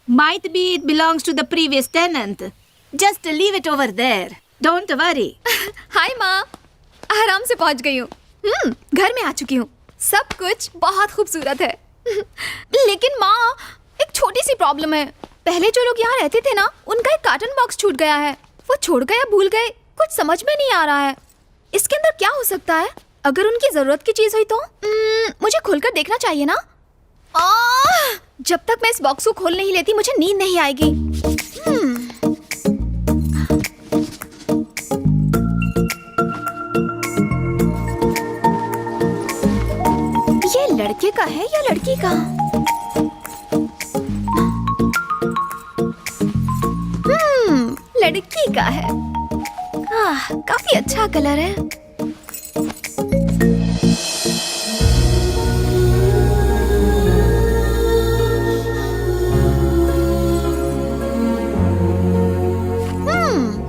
Might be it belongs to the previous tenant. Just leave it over there. Don't worry. हाय माँ, आराम से पहुँच गई हूँ। घर में आ चुकी हूँ। सब कुछ बहुत खूबसूरत है। लेकिन माँ, एक छोटी सी प्रॉब्लम है। पहले जो लोग यहाँ रहते थे ना, उनका एक कार्टन बॉक्स छूट गया है। वो छोड़ गए या भूल गए, कुछ समझ में नहीं आ रहा है। इसके अंदर क्या हो सकता है? अगर उनकी जरूरत की चीज हुई तो मुझे खोलकर देखना चाहिए ना। जब तक मैं इस बॉक्स को खोल नहीं लेती मुझे नींद नहीं आएगी। ये लड़के का है या लड़की का? लड़की का है। काफी अच्छा कलर है।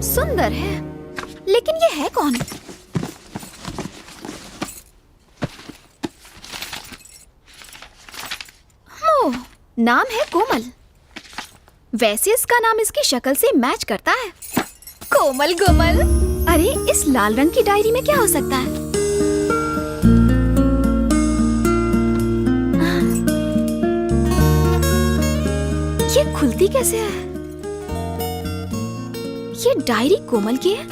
सुंदर है, लेकिन ये है कौन? ओह, नाम है कोमल। वैसे इसका नाम इसकी शक्ल से मैच करता है। कोमल कोमल। अरे, इस लाल रंग की डायरी में क्या हो सकता है? ये खुलती कैसे है? ये डायरी कोमल की है।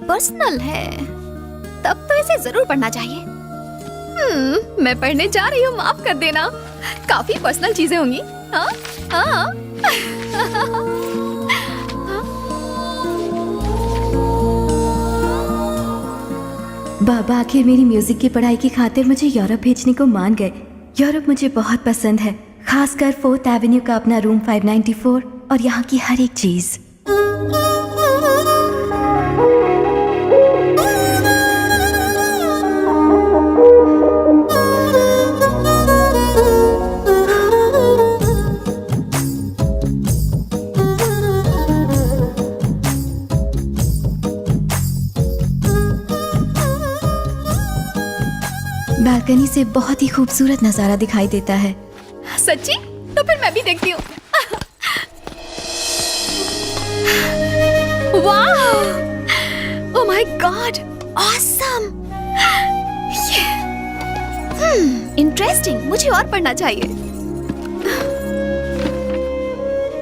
पर्सनल है, तब तो इसे जरूर पढ़ना चाहिए। मैं पढ़ने जा रही हूँ, माफ कर देना। काफी पर्सनल चीजें होंगी। हाँ हाँ। बाबा आखिर मेरी म्यूजिक की पढ़ाई की खातिर मुझे यूरोप भेजने को मान गए। यूरोप मुझे बहुत पसंद है, खासकर 4th एवेन्यू का अपना रूम 594 और यहाँ की हर एक चीज। बालकनी से बहुत ही खूबसूरत नजारा दिखाई देता है। सच्ची? तो फिर मैं भी देखती हूँ। वाह! Oh my God! Awesome! Interesting. मुझे और पढ़ना चाहिए।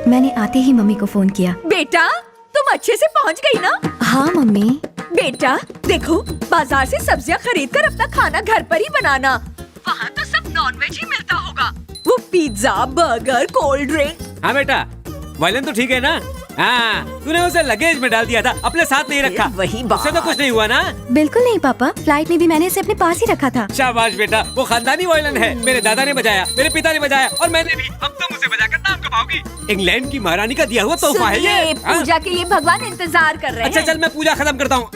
मैंने आते ही मम्मी को फोन किया। बेटा, तुम अच्छे से पहुंच गई ना? हाँ मम्मी। बेटा देखो, बाजार से सब्जियां खरीद कर अपना खाना घर पर ही बनाना। वहाँ तो सब नॉनवेज ही मिलता होगा। वो पिज्जा, बर्गर, कोल्ड ड्रिंक। हाँ बेटा, वायलिन तो ठीक है ना? हाँ, तूने उसे लगेज में डाल दिया था, अपने साथ नहीं रखा। वही बात। उससे तो कुछ नहीं हुआ ना? बिल्कुल नहीं पापा, फ्लाइट में भी मैंने इसे अपने पास ही रखा था। शाबाश बेटा, वो खानदानी वायलिन है। मेरे दादा ने बजाया, मेरे पिता ने बजाया और मैंने भी। अब तुम उसे बजाकर नाम कमाओगी। इंग्लैंड की महारानी का दिया हुआ तोहफा है ये। पूजा के लिए भगवान इंतजार कर रहे हैं। अच्छा चल, मैं पूजा खत्म करता हूँ।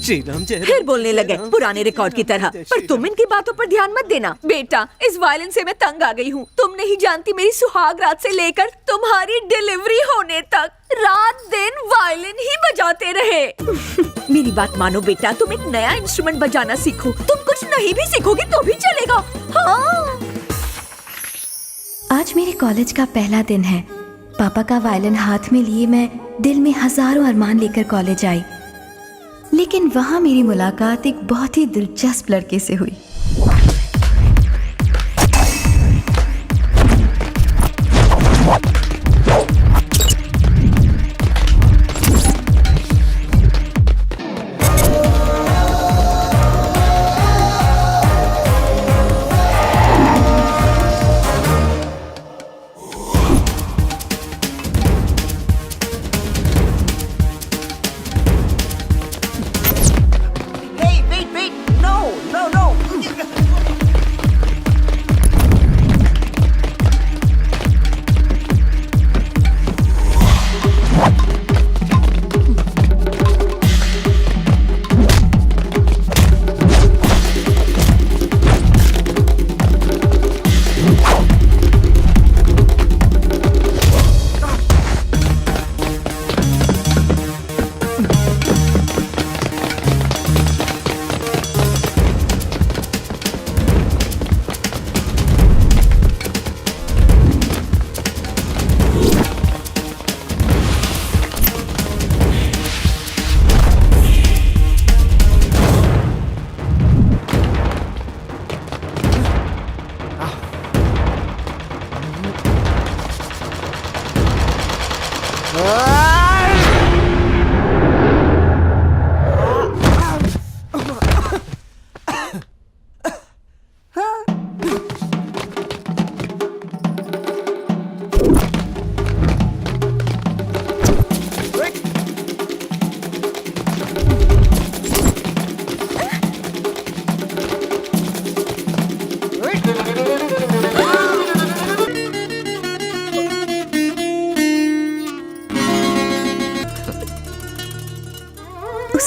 श्री राम जय। फिर बोलने लगे पुराने रिकॉर्ड की तरह। पर तुम इनकी बातों पर ध्यान मत देना। बेटा, इस वायलिन से मैं तंग आ गई हूँ। तुम नहीं जानती, मेरी सुहाग रात से लेकर तुम्हारी डिलीवरी होने तक रात दिन वायलिन ही बजाते रहे। मेरी बात मानो बेटा, तुम एक नया इंस्ट्रूमेंट बजाना सीखो। तुम कुछ नहीं भी सीखोगे तो भी चलेगा। हाँ। आज मेरे कॉलेज का पहला दिन है। पापा का वायलिन हाथ में लिए मैं दिल में हजारों अरमान लेकर कॉलेज आई। लेकिन वहाँ मेरी मुलाकात एक बहुत ही दिलचस्प लड़के से हुई।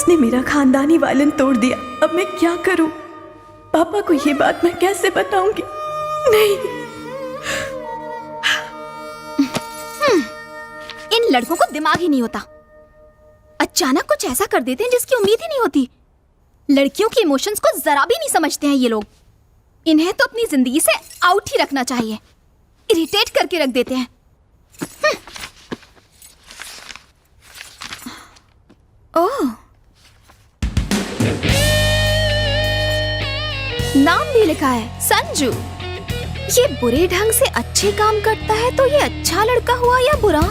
उसने मेरा खानदानी वायलिन तोड़ दिया। अब मैं क्या करूं? पापा को ये बात मैं कैसे बताऊंगी? नहीं। इन लड़कों को दिमाग ही नहीं होता, अचानक कुछ ऐसा कर देते हैं जिसकी उम्मीद ही नहीं होती। लड़कियों की इमोशंस को जरा भी नहीं समझते हैं ये लोग। इन्हें तो अपनी जिंदगी से आउट ही रखना चाहिए, इरिटेट करके रख देते हैं। ओह, नाम भी लिखा है संजू। ये बुरे ढंग से अच्छे काम करता है तो ये अच्छा लड़का हुआ या बुरा?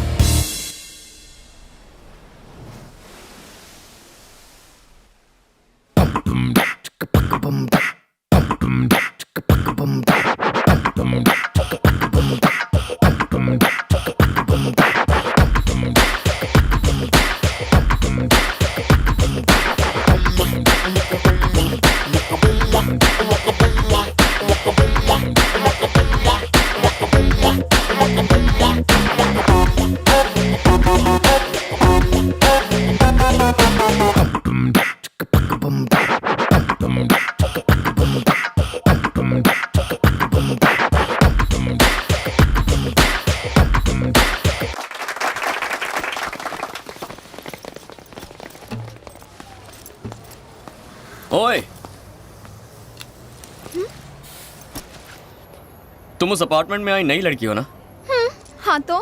ओए, तुम उस अपार्टमेंट में आई नई लड़की हो ना? हाँ तो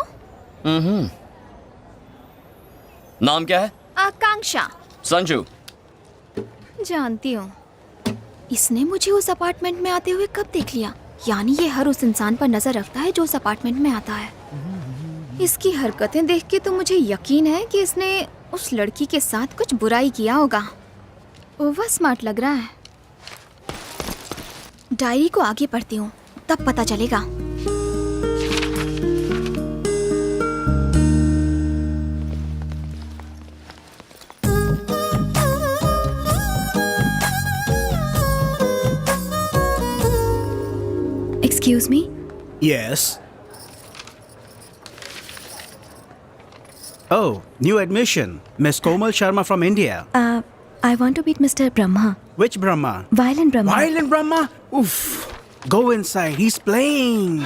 नाम क्या है? आकांक्षा। संजू। जानती हूँ। इसने मुझे उस अपार्टमेंट में आते हुए कब देख लिया? यानी ये हर उस इंसान पर नजर रखता है जो उस अपार्टमेंट में आता है। इसकी हरकतें देख के तो मुझे यकीन है कि इसने उस लड़की के साथ कुछ बुराई किया होगा। ओवर स्मार्ट लग रहा है। डायरी को आगे पढ़ती हूँ, तब पता चलेगा। Excuse me? Yes. Oh, new admission. Miss Komal Sharma from India. I want to meet Mr. Brahma. Which Brahma? Violin Brahma. Violin Brahma? Oof. Go inside. He's playing.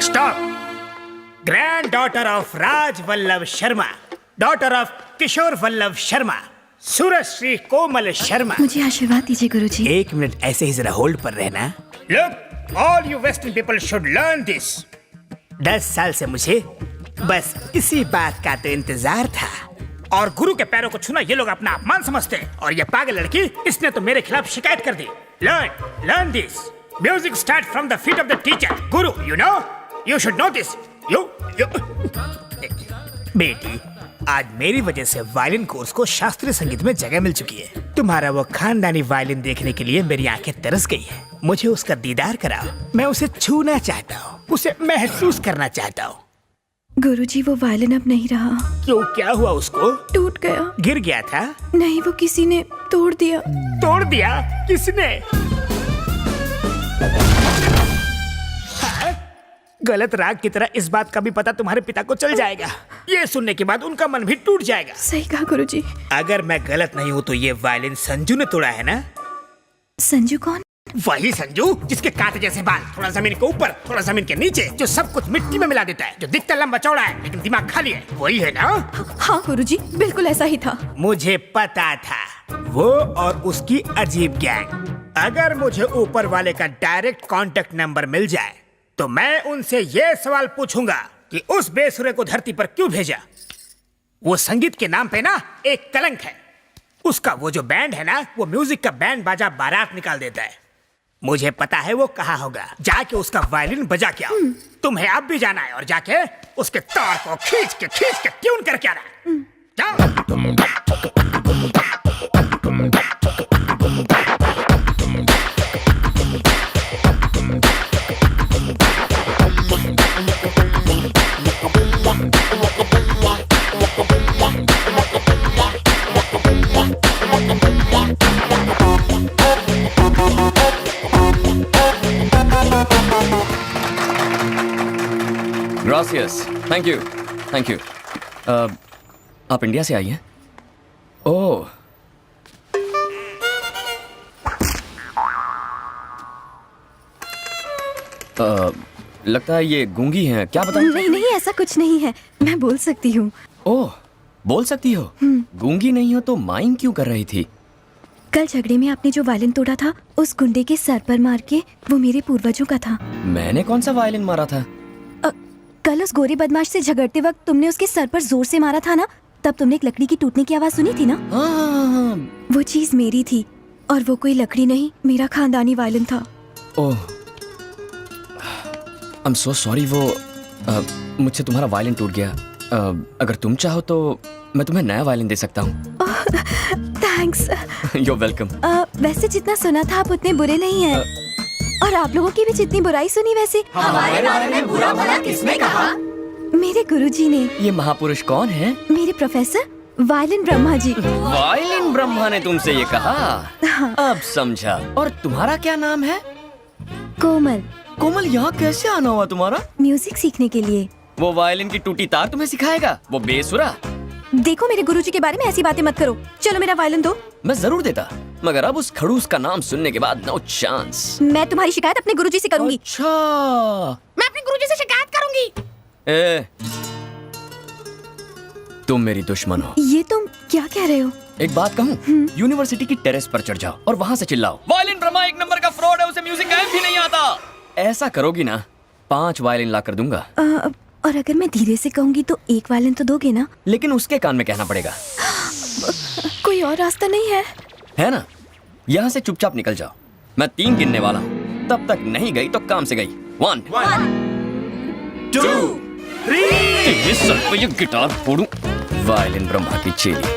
Stop! Granddaughter of Raj Vallabh Sharma, daughter of Kishore Vallabh Sharma, Surashri Komal Sharma. मुझे आशीर्वाद दीजिए गुरुजी। एक minute ऐसे ही जरा hold पर रहना। Look, all you Western people should learn this. 10 साल से मुझे बस इसी बात का तो इंतजार था। और गुरु के पैरों को छूना ये लोग अपना अपमान समझते हैं। और ये पागल लड़की, इसने तो मेरे खिलाफ शिकायत कर दी। Learn this. Music starts from the feet of the teacher. Guru, you know? You should know this. You. बेटी, आज मेरी वजह से वायलिन कोर्स को शास्त्रीय संगीत में जगह मिल चुकी है। तुम्हारा वो खानदानी वायलिन देखने के लिए मेरी आंखें तरस गई है। मुझे उसका दीदार कराओ। मैं उसे छूना चाहता हूँ, उसे महसूस करना चाहता हूँ। गुरुजी, वो वायलिन अब नहीं रहा। क्यों, क्या हुआ उसको? टूट गया। गिर गया था? नहीं, वो किसी ने तोड़ दिया। तोड़ दिया? किसने? गलत राग की तरह इस बात का भी पता तुम्हारे पिता को चल जाएगा। ये सुनने के बाद उनका मन भी टूट जाएगा। सही कहा गुरुजी। अगर मैं गलत नहीं हूँ तो ये वायलिन संजू ने तोड़ा है ना? संजू कौन? वही संजू जिसके कांटे जैसे बाल, थोड़ा जमीन के ऊपर थोड़ा जमीन के नीचे, जो सब कुछ मिट्टी में मिला देता है, जो दिखता लंबा चौड़ा है लेकिन दिमाग खाली है, वही है ना? हाँ गुरुजी, बिल्कुल ऐसा ही था। मुझे पता था, वो और उसकी अजीब गैंग। अगर मुझे ऊपर वाले का डायरेक्ट कांटेक्ट नंबर मिल जाए तो मैं उनसे ये सवाल पूछूंगा कि उस बेसुरे को धरती पर क्यों भेजा। वो संगीत के नाम पे ना एक कलंक है। उसका वो जो बैंड है ना, वो म्यूजिक का बैंड बाजा बारात निकाल देता है। मुझे पता है वो कहाँ होगा। जाके उसका वायलिन बजा के आओ। तुम्हें अब भी जाना है और जाके उसके तार को खींच के ट्यून करके आना। जाओ। Gracious, thank you, thank you. आप इंडिया से आई हैं? ओह, लगता है ये गूंगी हैं, क्या बताऊं? नहीं नहीं, ऐसा कुछ नहीं है, मैं बोल सकती हूँ। ओह, बोल सकती हो? गूंगी नहीं हो तो माइंग क्यों कर रही थी? कल झगड़े में आपने जो वायलिन तोड़ा था, उस गुंडे के सर पर मार के, वो मेरे पूर्वजों का था। मैंने कौन सा वायलिन मारा था? कल उस गोरे बदमाश से झगड़ते वक्त तुमने उसके सर पर जोर से मारा था ना, तब तुमने एक लकड़ी की टूटने की आवाज सुनी थी ना? हाँ। वो चीज मेरी थी, और वो कोई लकड़ी नहीं, मेरा खानदानी वायलिन था। ओह, आई एम सो सॉरी। वो मुझसे तुम्हारा वायलिन टूट गया। अगर तुम चाहो तो मैं तुम्हें नया वायलिन दे सकता हूँ। थैंक्स। You're welcome। वैसे जितना सुना था आप उतने बुरे नहीं हैं। और आप लोगों की भी जितनी बुराई सुनी वैसे हमारे बारे में बुरा भला किसने कहा? मेरे गुरुजी ने। ये महापुरुष कौन है? मेरे professor violin Brahma ji. Violin Brahma ने तुमसे ये कहा? अब समझा। और तुम्हारा क्या नाम है? कोमल। कोमल, यहाँ कैसे आना हुआ तुम्हारा? म्यूजिक सीखने के लिए। वो वायलिन की टूटी तार तुम्हें सिखाएगा? वो बेसुरा? देखो, मेरे गुरुजी के बारे में ऐसी बातें मत करो। चलो मेरा वायलिन दो। मैं जरूर देता, मगर अब उस खड़ूस का नाम सुनने के बाद नो चांस। मैं तुम्हारी शिकायत अपने गुरुजी से करूंगी। अच्छा, मैं अपने गुरुजी से शिकायत करूंगी। ए, तुम मेरी दुश्मन हो। ये तुम क्या कह रहे हो? एक बात कहूँ, यूनिवर्सिटी की टेरेस पर चढ़ जाओ और वहाँ से चिल्लाओ, वायलिन ब्रह्मा एक नंबर का फ्रॉड है, उसे म्यूजिक गायब भी नहीं आता। ऐसा करोगी ना, 5 वायलिन ला कर दूंगा। और अगर मैं धीरे से कहूंगी तो 1 वायलिन तो दोगे ना? लेकिन उसके कान में कहना पड़ेगा। कोई और रास्ता नहीं है? है ना? यहाँ से चुपचाप निकल जाओ। मैं 3 गिनने वाला हूँ, तब तक नहीं गई तो काम से गई। 1 2 3। तेरे सर पे ये गिटार फोड़ूं। वायलिन ब्रह्मा की चेली।